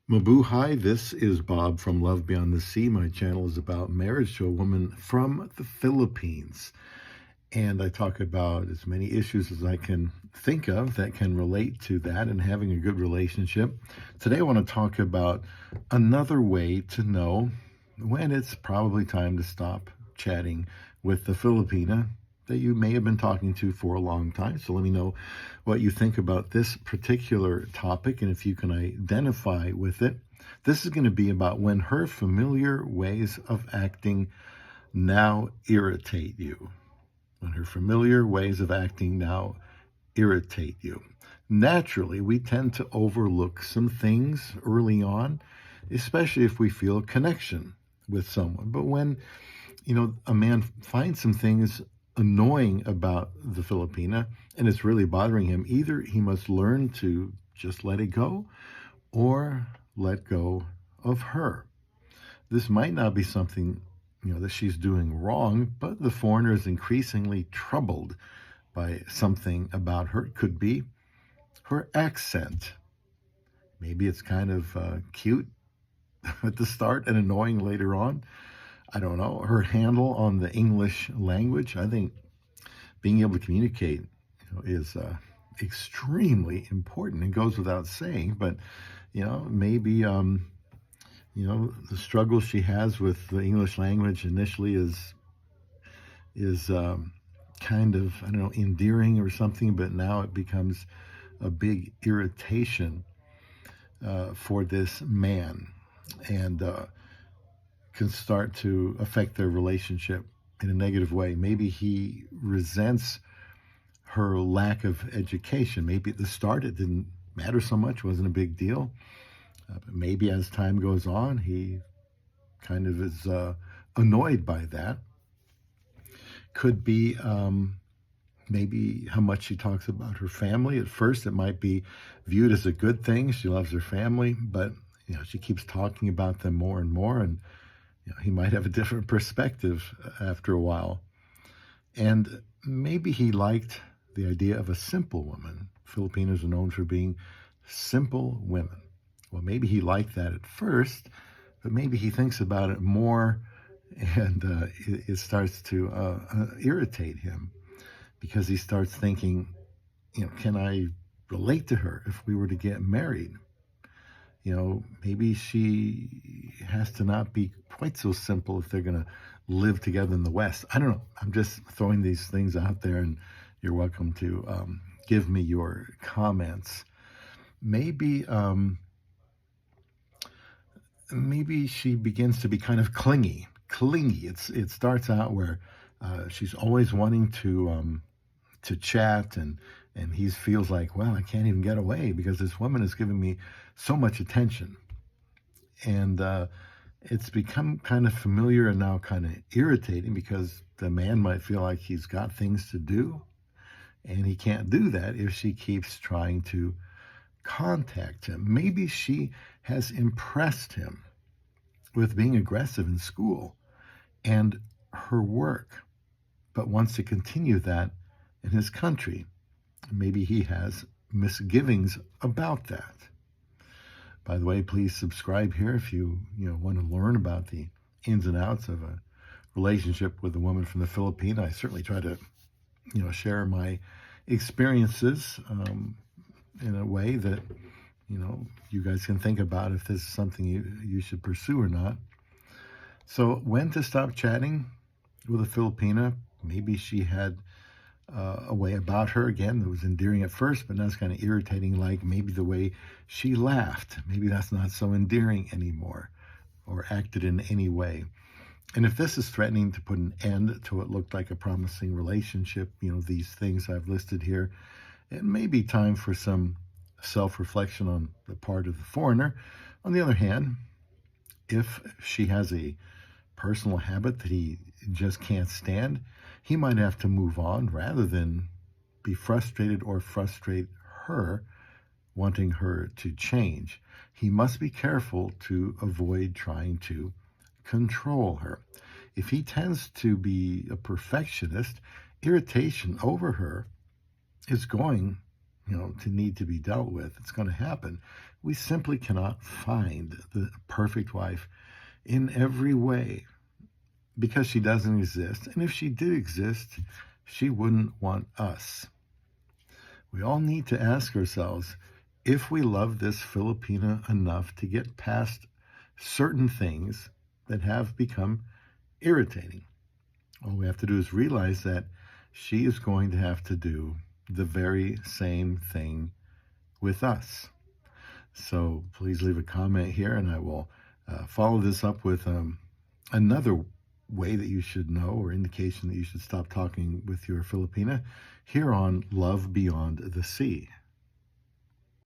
Mabuhay, this is Bob from Love Beyond the Sea. My channel is about marriage to a woman from the Philippines. And I talk about as many issues as I can think of that can relate to that and having a good relationship. Today I want to talk about another way to know when it's probably time to stop chatting with the Filipina that you may have been talking to for a long time. So let me know what you think about this particular topic and if you can identify with it. This is going to be about when her familiar ways of acting now irritate you. When her familiar ways of acting now irritate you. Naturally, we tend to overlook some things early on, especially if we feel a connection with someone. But when, a man finds some things annoying about the Filipina and it's really bothering him, either he must learn to just let it go or let go of her. This might not be something that she's doing wrong, but the foreigner is increasingly troubled by something about her. It could be her accent. Maybe it's kind of cute at the start and annoying later on. I don't know. Her handle on the English language. I think being able to communicate is extremely important. It goes without saying, but maybe the struggle she has with the English language initially is kind of, endearing or something, but now it becomes a big irritation for this man and can start to affect their relationship in a negative way. Maybe he resents her lack of education. Maybe at the start it didn't matter so much, wasn't a big deal. But maybe as time goes on, he kind of is annoyed by that. Could be maybe how much she talks about her family. At first, it might be viewed as a good thing. She loves her family, but she keeps talking about them more and more, and he might have a different perspective after a while. And maybe he liked the idea of a simple woman. Filipinos are known for being simple women. Well, maybe he liked that at first, but maybe he thinks about it more and it starts to irritate him because he starts thinking, can I relate to her if we were to get married? Maybe she has to not be quite so simple if they're going to live together in the West. I don't know. I'm just throwing these things out there, and you're welcome to give me your comments. Maybe she begins to be kind of clingy. It starts out where she's always wanting to chat, and he feels like, well, I can't even get away because this woman is giving me so much attention. And it's become kind of familiar and now kind of irritating because the man might feel like he's got things to do, and he can't do that if she keeps trying to contact him. Maybe she has impressed him with being aggressive in school and her work, but wants to continue that in his country. Maybe he has misgivings about that. By the way, please subscribe here if you want to learn about the ins and outs of a relationship with a woman from the Philippines. I certainly try to share my experiences in a way that you guys can think about if this is something you should pursue or not. So when to stop chatting with a Filipina? Maybe she had a way about her, again, that was endearing at first, but now it's kind of irritating, like maybe the way she laughed. Maybe that's not so endearing anymore, or acted in any way. And if this is threatening to put an end to what looked like a promising relationship, these things I've listed here, it may be time for some self-reflection on the part of the foreigner. On the other hand, if she has a personal habit that he just can't stand, he might have to move on rather than be frustrated or frustrate her, wanting her to change. He must be careful to avoid trying to control her. If he tends to be a perfectionist, irritation over her is going to need to be dealt with. It's going to happen. We simply cannot find the perfect wife in every way because she doesn't exist. And if she did exist, she wouldn't want us. We all need to ask ourselves if we love this Filipina enough to get past certain things that have become irritating. All we have to do is realize that she is going to have to do the very same thing with us. So please leave a comment here, and I will follow this up with another way that you should know, or indication that you should stop talking with your Filipina, here on Love Beyond the Sea.